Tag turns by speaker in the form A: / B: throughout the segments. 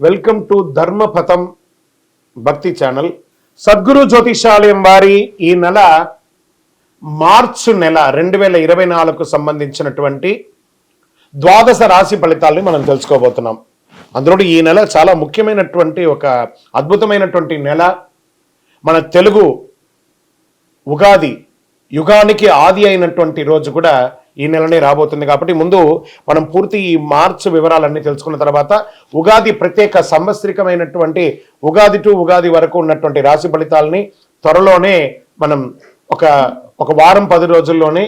A: Welcome to ధర్మపథం భక్తి channel. Sadhguru జ్యోతిషాలయం వారి ఈ నెల మార్చి నెల 2024కు సంబంధించినటువంటి ద్వాదశ రాశి ఫలితాలని మనం తెలుసుకోబోతున్నాం. అందులో ఈ నెల చాలా ముఖ్యమైనటువంటి ఒక అద్భుతమైనటువంటి నెల. మన తెలుగు ఉగాది యుగానికి ఆది అయినటువంటి రోజు కూడా ఈ నెలనే రాబోతుంది. కాబట్టి ముందు మనం పూర్తి ఈ మార్చి వివరాలన్నీ తెలుసుకున్న తర్వాత ఉగాది ప్రత్యేక సంవత్సరికమైనటువంటి ఉగాది టు ఉగాది వరకు ఉన్నటువంటి రాశి ఫలితాలని త్వరలోనే మనం ఒక వారం 10 రోజుల్లోనే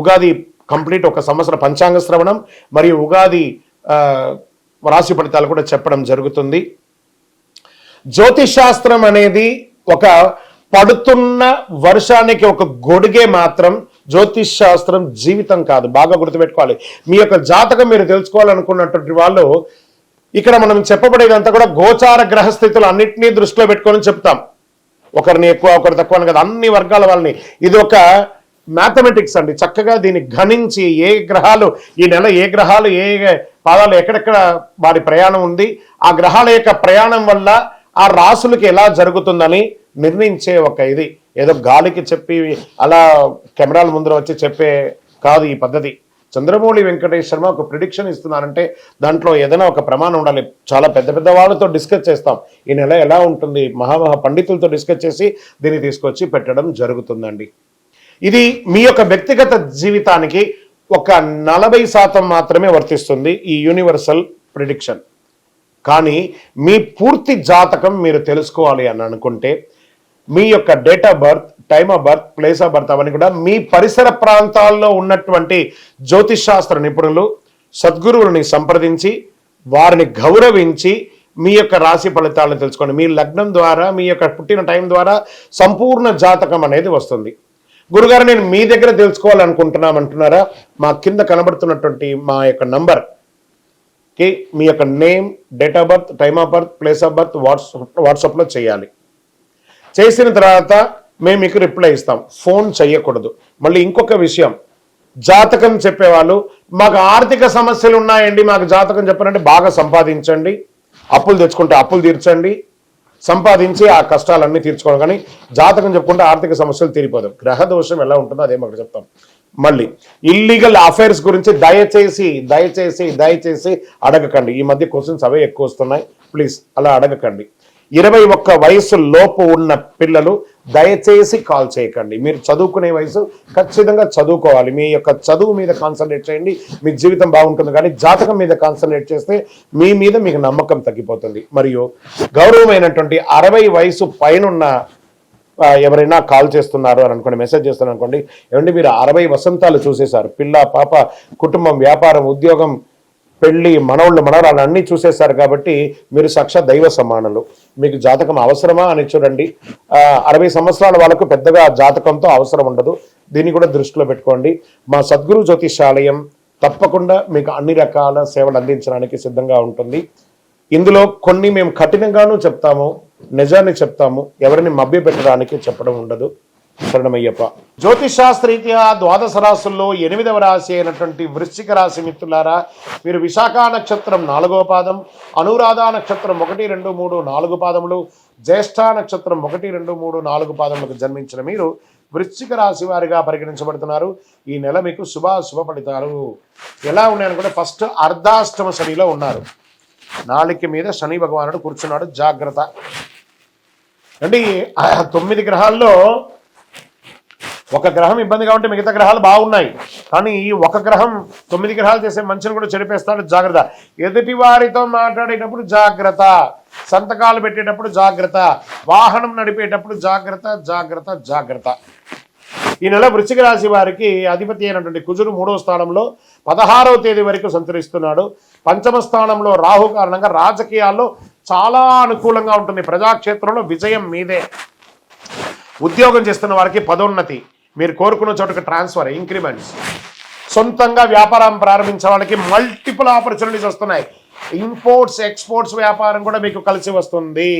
A: ఉగాది కంప్లీట్ ఒక సంవత్సర పంచాంగ శ్రవణం మరియు ఉగాది రాశి ఫలితాలు కూడా చెప్పడం జరుగుతుంది. జ్యోతిష్ శాస్త్రం అనేది ఒక పడుతున్న వర్షానికి ఒక గొడుగే మాత్రం. జ్యోతిష్ శాస్త్రం జీవితం కాదు, బాగా గుర్తుపెట్టుకోవాలి. మీ యొక్క జాతకం మీరు తెలుసుకోవాలనుకున్నటువంటి వాళ్ళు ఇక్కడ మనం చెప్పబడేదంతా కూడా గోచార గ్రహస్థితులు అన్నింటినీ దృష్టిలో పెట్టుకొని చెప్తాం. ఒకరిని ఎక్కువ ఒకరు తక్కువ అని కదా, అన్ని వర్గాల వాళ్ళని. ఇది ఒక మ్యాథమెటిక్స్ అండి. చక్కగా దీన్ని గణించి ఏ గ్రహాలు ఈ నెల ఏ గ్రహాలు ఏ పాదాలు ఎక్కడెక్కడ వారి ప్రయాణం ఉంది, ఆ గ్రహాల యొక్క ప్రయాణం వల్ల ఆ రాసులకి ఎలా జరుగుతుందని నిర్ణయించే ఒక ఇది. ఏదో గాలికి చెప్పి అలా కెమెరాల ముందర వచ్చి చెప్పే కాదు ఈ పద్ధతి. చంద్రమౌళి వెంకటేష్ శర్మ ఒక ప్రిడిక్షన్ ఇస్తున్నారంటే దాంట్లో ఏదైనా ఒక ప్రమాణం ఉండాలి. చాలా పెద్ద పెద్ద వాళ్ళతో డిస్కస్ చేస్తాం. ఈ నెల ఎలా ఉంటుంది, మహామహా పండితులతో డిస్కస్ చేసి దీన్ని తీసుకొచ్చి పెట్టడం జరుగుతుందండి. ఇది మీ యొక్క వ్యక్తిగత జీవితానికి ఒక 40% మాత్రమే వర్తిస్తుంది ఈ యూనివర్సల్ ప్రిడిక్షన్. కానీ మీ పూర్తి జాతకం మీరు తెలుసుకోవాలి అని అనుకుంటే మీ యొక్క date of birth, time of birth, place of birth అవన్నీ కూడా మీ పరిసర ప్రాంతాల్లో ఉన్నటువంటి జ్యోతిష్ శాస్త్ర నిపుణులు సద్గురువులని సంప్రదించి వారిని గౌరవించి మీ యొక్క రాశి ఫలితాలను తెలుసుకోండి. మీ లగ్నం ద్వారా మీ యొక్క పుట్టిన టైం ద్వారా సంపూర్ణ జాతకం అనేది వస్తుంది. గురుగారు నేను మీ దగ్గర తెలుసుకోవాలనుకుంటున్నామంటున్నారా? మా కింద కనబడుతున్నటువంటి మా యొక్క నంబర్కి మీ యొక్క name, date of birth, time of birth, place of birth వాట్సాప్లో చేయాలి. చేసిన తర్వాత మేము మీకు రిప్లై ఇస్తాం. ఫోన్ చేయకూడదు. మళ్ళీ ఇంకొక విషయం, జాతకం చెప్పేవాళ్ళు మాకు ఆర్థిక సమస్యలు ఉన్నాయండి, మాకు జాతకం చెప్పారంటే బాగా సంపాదించండి, అప్పులు తెచ్చుకుంటే అప్పులు తీర్చండి, సంపాదించి ఆ కష్టాలన్నీ తీర్చుకోవడం. కానీ జాతకం చెప్పుకుంటే ఆర్థిక సమస్యలు తీరిపోదు. గ్రహ దోషం ఎలా ఉంటుందో అదే మాకు చెప్తాం. మళ్ళీ ఇల్లీగల్ అఫైర్స్ గురించి దయచేసి దయచేసి దయచేసి అడగకండి. ఈ మధ్య క్వశ్చన్స్ అవే ఎక్కువ వస్తున్నాయి. ప్లీజ్ అలా అడగకండి. 21 వయసు లోపు ఉన్న పిల్లలు దయచేసి కాల్ చేయకండి. మీరు చదువుకునే వయసు ఖచ్చితంగా చదువుకోవాలి. మీ యొక్క చదువు మీద కాన్సన్ట్రేట్ చేయండి, మీ జీవితం బాగుంటుంది. కానీ జాతకం మీద కాన్సన్ట్రేట్ చేస్తే మీ మీద మీకు నమ్మకం తగ్గిపోతుంది. మరియు గౌరవమైనటువంటి 60 వయసు పైనున్న ఎవరైనా కాల్ చేస్తున్నారు అని అనుకోండి, మెసేజ్ చేస్తున్నారు అనుకోండి, ఏమంటే మీరు 60 వసంతాలు చూసేశారు, పిల్ల పాప కుటుంబం వ్యాపారం ఉద్యోగం పెళ్లి మనోళ్ళు మనవరాలు అన్నీ చూసేశారు. కాబట్టి మీరు సాక్షాత్ దైవ సమానులు. మీకు జాతకం అవసరమా అని చూడండి. 60 సంవత్సరాల వాళ్ళకు పెద్దగా జాతకంతో అవసరం ఉండదు. దీన్ని కూడా దృష్టిలో పెట్టుకోండి. మా సద్గురు జ్యోతిషాలయం తప్పకుండా మీకు అన్ని రకాల సేవలు అందించడానికి సిద్ధంగా ఉంటుంది. ఇందులో కొన్ని మేము కఠినంగానూ చెప్తాము, నిజాన్ని చెప్తాము, ఎవరిని మభ్య పెట్టడానికి చెప్పడం ఉండదు. శరణమయ్యప్ప. జ్యోతిష్ శాస్త్రరీత్యా ద్వాదశ రాశుల్లో 8వ రాశి అయినటువంటి వృశ్చిక రాశి మిత్రులారా, మీరు విశాఖ నక్షత్రం 4వ పాదం, అనురాధ నక్షత్రం 1, 2, 3, 4 పాదములు, జ్యేష్ఠ నక్షత్రం 1, 2, 3, 4 పాదములకు జన్మించిన మీరు వృశ్చిక రాశి వారిగా పరిగణించబడుతున్నారు. ఈ నెల మీకు శుభ ఫలితాలు ఎలా ఉన్నాయనుకుంటే, ఫస్ట్ అర్ధాష్టమ శనిలో ఉన్నారు. నాలుక మీద శని భగవానుడు కూర్చున్నాడు. జాగ్రత్త అంటే 9 గ్రహాల్లో ఒక గ్రహం ఇబ్బందిగా ఉంటే మిగతా గ్రహాలు బాగున్నాయి. కానీ ఈ ఒక గ్రహం 9 గ్రహాలు చేసే మంచిని కూడా చెడిపేస్తాడు. జాగ్రత్త. ఎదుటి వారితో మాట్లాడేటప్పుడు జాగ్రత్త, సంతకాలు పెట్టేటప్పుడు జాగ్రత్త, వాహనం నడిపేటప్పుడు జాగ్రత్త జాగ్రత్త జాగ్రత్త. ఈ నెల వృశ్చిక రాశి వారికి అధిపతి అయినటువంటి కుజుడు 3వ స్థానంలో 16వ తేదీ వరకు సంచరిస్తున్నాడు. 5వ స్థానంలో రాహు కారణంగా రాజకీయాల్లో చాలా అనుకూలంగా ఉంటుంది. ప్రజాక్షేత్రంలో విజయం మీదే. ఉద్యోగం చేస్తున్న వారికి పదోన్నతి, మీరు కోరుకున్న చోటుకు ట్రాన్స్ఫర్, ఇంక్రిమెంట్స్, సొంతంగా వ్యాపారం ప్రారంభించే వాళ్ళకి మల్టిపుల్ ఆపర్చునిటీస్ వస్తున్నాయి. ఇంపోర్ట్స్ ఎక్స్పోర్ట్స్ వ్యాపారం కూడా మీకు కలిసి వస్తుంది.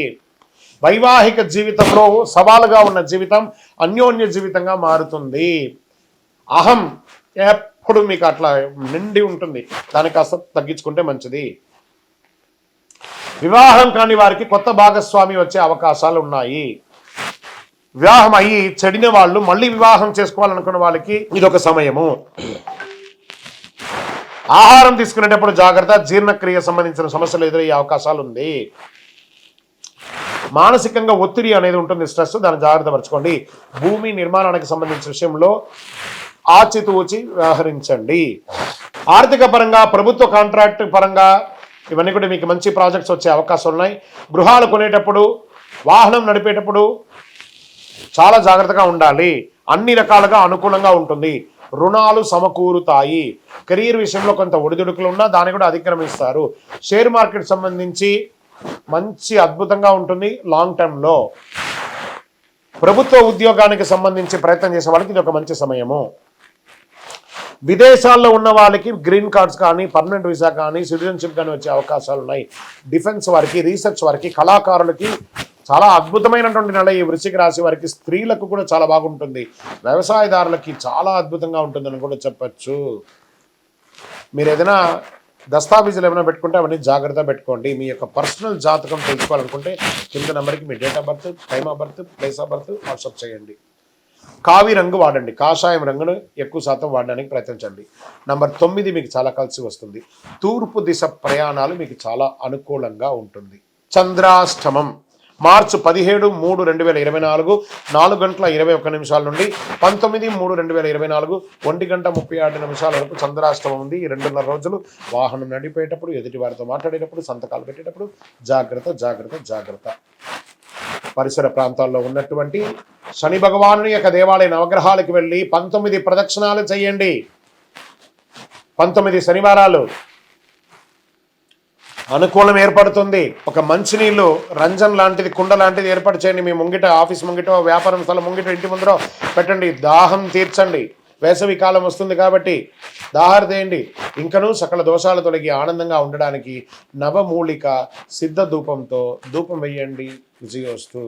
A: వైవాహిక జీవితంలో సవాలుగా ఉన్న జీవితం అన్యోన్య జీవితంగా మారుతుంది. అహం ఎప్పుడు మీకు అట్లా నిండి ఉంటుంది, దాన్ని కాస్త తగ్గించుకుంటే మంచిది. వివాహం కాని వారికి కొత్త భాగస్వామి వచ్చే అవకాశాలు ఉన్నాయి. వివాహం అయ్యి చెడిన వాళ్ళు మళ్ళీ వివాహం చేసుకోవాలనుకున్న వాళ్ళకి ఇదొక సమయము. ఆహారం తీసుకునేటప్పుడు జాగ్రత్త, జీర్ణక్రియ సంబంధించిన సమస్యలు ఎదురయ్యే అవకాశాలు ఉంది. మానసికంగా ఒత్తిడి అనేది ఉంటుంది, స్ట్రెస్, దాన్ని జాగ్రత్త పరచుకోండి. భూమి నిర్మాణానికి సంబంధించిన విషయంలో ఆచితూచి వ్యవహరించండి. ఆర్థిక పరంగా, ప్రభుత్వ కాంట్రాక్ట్ పరంగా ఇవన్నీ కూడా మీకు మంచి ప్రాజెక్ట్స్ వచ్చే అవకాశాలు ఉన్నాయి. గృహాలు కొనేటప్పుడు, వాహనం నడిపేటప్పుడు చాలా జాగ్రత్తగా ఉండాలి. అన్ని రకాలుగా అనుకూలంగా ఉంటుంది. రుణాలు సమకూరుతాయి. కెరీర్ విషయంలో కొంత ఒడిదుడుకులు ఉన్నా దాన్ని కూడా అధిక్రమిస్తారు. షేర్ మార్కెట్ సంబంధించి మంచి అద్భుతంగా ఉంటుంది లాంగ్ టర్మ్లో. ప్రభుత్వ ఉద్యోగానికి సంబంధించి ప్రయత్నం చేసే వాళ్ళకి ఇది ఒక మంచి సమయము. విదేశాల్లో ఉన్న వాళ్ళకి గ్రీన్ కార్డ్స్ కానీ, పర్మనెంట్ వీసా కానీ, సిటిజన్షిప్ కానీ వచ్చే అవకాశాలు ఉన్నాయి. డిఫెన్స్ వారికి, రీసెర్చ్ వారికి, కళాకారులకి చాలా అద్భుతమైనటువంటి నెల ఈ వృశ్చిక రాశి వారికి. స్త్రీలకు కూడా చాలా బాగుంటుంది. వ్యవసాయదారులకి చాలా అద్భుతంగా ఉంటుందని కూడా చెప్పచ్చు. మీరు ఏదైనా దస్తావేజులు ఏమైనా పెట్టుకుంటే అవన్నీ జాగ్రత్త పెట్టుకోండి. మీ యొక్క పర్సనల్ జాతకం తెలుసుకోవాలనుకుంటే కింద నెంబర్కి మీ date of birth, time of birth, place of birth WhatsApp చేయండి. కావి రంగు వాడండి, కాషాయం రంగును ఎక్కువ శాతం వాడడానికి ప్రయత్నించండి. నంబర్ 9 మీకు చాలా కలిసి వస్తుంది. తూర్పు దిశ ప్రయాణాలు మీకు చాలా అనుకూలంగా ఉంటుంది. చంద్రాష్టమం మార్చి 17/3/2024 4:21 నుండి 19/3/2024 1:36 వరకు చంద్రాష్టమం ఉంది. ఈ 2.5 రోజులు వాహనం నడిపేటప్పుడు, ఎదుటి వారితో మాట్లాడేటప్పుడు, సంతకాలు పెట్టేటప్పుడు జాగ్రత్త జాగ్రత్త జాగ్రత్త. పరిసర ప్రాంతాల్లో ఉన్నటువంటి శని భగవాను యొక్క దేవాలయ నవగ్రహాలకు వెళ్ళి 19 ప్రదక్షిణాలు చేయండి. 19 శనివారాలు అనుకూలం ఏర్పడుతుంది. ఒక మంచినీళ్ళు రంజన్ లాంటిది, కుండ లాంటిది ఏర్పాటు చేయండి. మీ ముంగిట, ఆఫీస్ ముంగిటో, వ్యాపారం స్థలం ముంగిట, ఇంటి ముందరో పెట్టండి. దాహం తీర్చండి. వేసవి కాలం వస్తుంది కాబట్టి దాహారు తీయండి. ఇంకనూ సకల దోషాలు తొలగి ఆనందంగా ఉండడానికి నవమూలిక సిద్ధ ధూపంతో ధూపం వేయండి. విజయోస్తు.